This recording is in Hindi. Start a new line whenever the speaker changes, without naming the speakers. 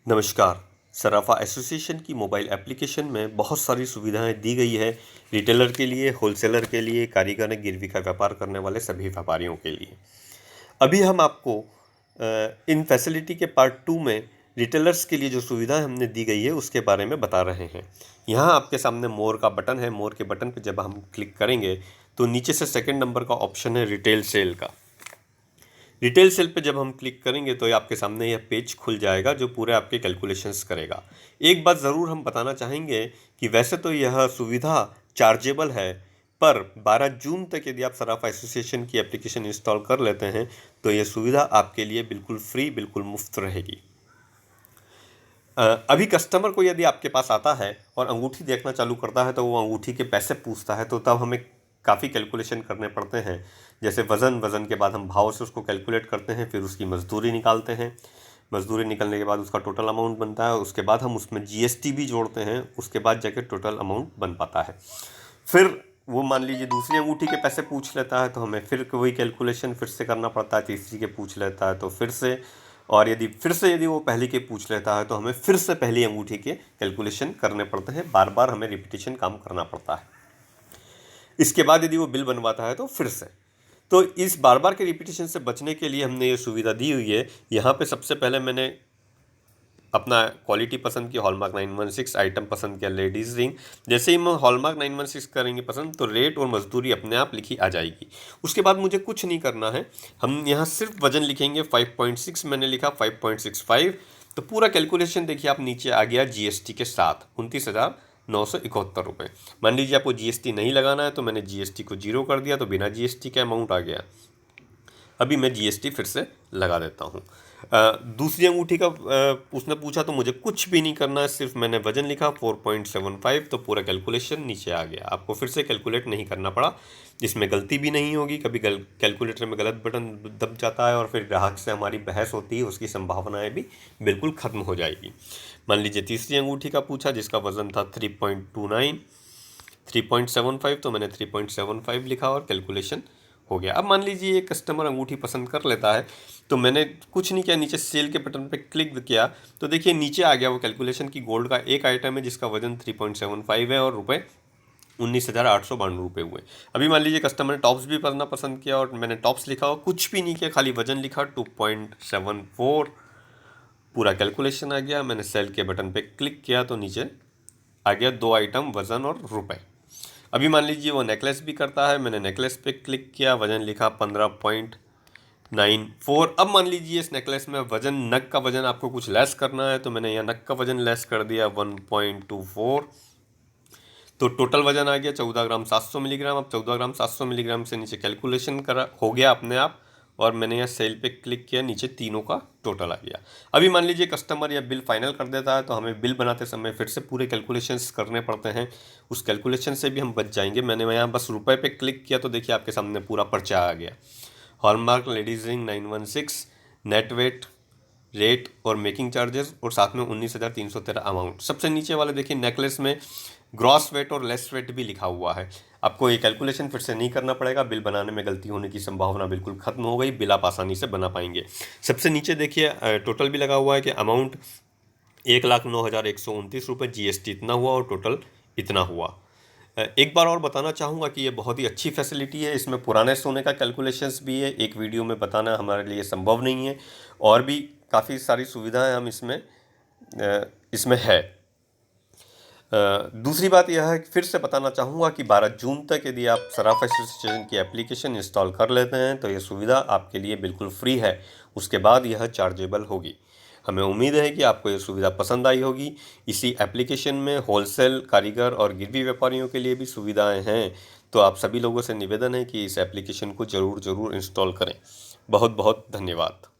नमस्कार। सराफा एसोसिएशन की मोबाइल एप्लीकेशन में बहुत सारी सुविधाएं दी गई है रिटेलर के लिए, होलसेलर के लिए, कारीगर गिरवी का व्यापार करने वाले सभी व्यापारियों के लिए। अभी हम आपको इन फैसिलिटी के पार्ट 2 में रिटेलर्स के लिए जो सुविधाएं हमने दी गई है उसके बारे में बता रहे हैं। यहाँ आपके सामने मोर का बटन है। मोर के बटन पर जब हम क्लिक करेंगे तो नीचे से सेकंड नंबर का ऑप्शन है रिटेल सेल का। रिटेल सेल पे जब हम क्लिक करेंगे तो ये आपके सामने यह पेज खुल जाएगा जो पूरे आपके कैलकुलेशंस करेगा। एक बात ज़रूर हम बताना चाहेंगे कि वैसे तो यह सुविधा चार्जेबल है, पर 12 जून तक यदि आप सराफा एसोसिएशन की एप्लीकेशन इंस्टॉल कर लेते हैं तो यह सुविधा आपके लिए बिल्कुल फ्री, बिल्कुल मुफ्त रहेगी। अभी कस्टमर को यदि आपके पास आता है और अंगूठी देखना चालू करता है तो वो अंगूठी के पैसे पूछता है, तो तब हमें काफ़ी कैलकुलेशन करने पड़ते हैं। जैसे वज़न के बाद हम भाव से उसको कैलकुलेट करते हैं, फिर उसकी मजदूरी निकालते हैं। मजदूरी निकलने के बाद उसका टोटल अमाउंट बनता है। उसके बाद हम उसमें जीएसटी भी जोड़ते हैं, उसके बाद जाके टोटल अमाउंट बन पाता है। फिर वो मान लीजिए दूसरी अंगूठी के पैसे पूछ लेता है तो हमें फिर वही कैलकुलेशन फिर से करना पड़ता है। तीसरी के पूछ लेता है तो फिर से, और यदि वो पहली के पूछ लेता है तो हमें फिर से पहली अंगूठी के कैलकुलेशन करने पड़ते हैं। बार बार हमें रिपीटेशन काम करना पड़ता है। इसके बाद यदि वो बिल बनवाता है तो फिर से। तो इस बार बार के रिपीटेशन से बचने के लिए हमने ये सुविधा दी हुई है। यहाँ पे सबसे पहले मैंने अपना क्वालिटी पसंद की, हॉलमार्क 916 आइटम पसंद किया, लेडीज़ रिंग। जैसे ही हम हॉलमार्क 916 करेंगे पसंद तो रेट और मजदूरी अपने आप लिखी आ जाएगी। उसके बाद मुझे कुछ नहीं करना है, हम यहाँ सिर्फ वजन लिखेंगे। 5.6 मैंने लिखा, 5.65। तो पूरा कैलकुलेशन देखिए आप नीचे आ गया जीएसटी के साथ 29,971 रुपये। मान लीजिए आपको जीएसटी नहीं लगाना है तो मैंने जीएसटी को 0 कर दिया तो बिना जीएसटी का अमाउंट आ गया। अभी मैं जीएसटी फिर से लगा देता हूँ। दूसरी अंगूठी का उसने पूछा तो मुझे कुछ भी नहीं करना है, सिर्फ मैंने वजन लिखा 4.75 तो पूरा कैलकुलेशन नीचे आ गया। आपको फिर से कैलकुलेट नहीं करना पड़ा, जिसमें गलती भी नहीं होगी। कभी कैलकुलेटर में गलत बटन दब जाता है और फिर ग्राहक से हमारी बहस होती है, उसकी संभावनाएं भी बिल्कुल ख़त्म हो जाएगी। मान लीजिए तीसरी अंगूठी का पूछा जिसका वज़न था 3.29, 3.75 तो मैंने 3.75 लिखा और कैलकुलेशन हो गया। अब मान लीजिए एक कस्टमर अंगूठी पसंद कर लेता है तो मैंने कुछ नहीं किया, नीचे सेल के बटन पे क्लिक किया तो देखिए नीचे आ गया वो कैलकुलेशन की गोल्ड का एक आइटम है जिसका वजन 3.75 है और रुपये 19,892 रुपये हुए। अभी मान लीजिए कस्टमर ने टॉप्स भी पढ़ना पसंद किया और मैंने टॉप्स लिखा और कुछ भी नहीं किया, खाली वजन लिखा 2.74। पूरा कैलकुलेशन आ गया। मैंने सेल के बटन पे क्लिक किया तो नीचे आ गया 2 आइटम, वज़न और रुपए। अभी मान लीजिए वो नेकलेस भी करता है, मैंने नेकलेस पे क्लिक किया, वज़न लिखा 15.94। अब मान लीजिए इस नेकलेस में वज़न, नग का वज़न आपको कुछ लेस करना है तो मैंने यहाँ नग का वज़न लेस कर दिया 1.24। तो टोटल वज़न आ गया 14 ग्राम 700 मिलीग्राम। अब 14 ग्राम 700 मिलीग्राम से नीचे कैलकुलेशन करा हो गया अपने आप, और मैंने यहाँ सेल पे क्लिक किया, नीचे तीनों का टोटल आ गया। अभी मान लीजिए कस्टमर या बिल फाइनल कर देता है तो हमें बिल बनाते समय फिर से पूरे कैलकुलेशंस करने पड़ते हैं। उस कैलकुलेशन से भी हम बच जाएंगे। मैंने यहाँ बस रुपए पे क्लिक किया तो देखिए आपके सामने पूरा पर्चा आ गया। Hallmark ladies ring 916, net weight, rate और मेकिंग चार्जेस, और साथ में 19,313 अमाउंट। सबसे नीचे वाले देखिए नेकलेस में ग्रॉस वेट और लेस वेट भी लिखा हुआ है। आपको ये कैलकुलेशन फिर से नहीं करना पड़ेगा। बिल बनाने में गलती होने की संभावना बिल्कुल खत्म हो गई। बिल आप आसानी से बना पाएंगे। सबसे नीचे देखिए टोटल भी लगा हुआ है कि अमाउंट 1,09,129 रुपये, जीएसटी इतना हुआ और टोटल इतना हुआ। एक बार और बताना चाहूँगा कि ये बहुत ही अच्छी फैसिलिटी है। इसमें पुराने सोने का कैलकुलेशंस भी है। एक वीडियो में बताना हमारे लिए संभव नहीं है, और भी काफ़ी सारी सुविधाएं हम इसमें है। दूसरी बात यह है कि फिर से बताना चाहूँगा कि 12 जून तक यदि आप सराफा एसोसिएशन की एप्लीकेशन इंस्टॉल कर लेते हैं तो यह सुविधा आपके लिए बिल्कुल फ्री है। उसके बाद यह चार्जेबल होगी। हमें उम्मीद है कि आपको यह सुविधा पसंद आई होगी। इसी एप्लीकेशन में होलसेल, कारीगर और गिरवी व्यापारियों के लिए भी सुविधाएं हैं। तो आप सभी लोगों से निवेदन है कि इस एप्लीकेशन को ज़रूर इंस्टॉल करें। बहुत बहुत धन्यवाद।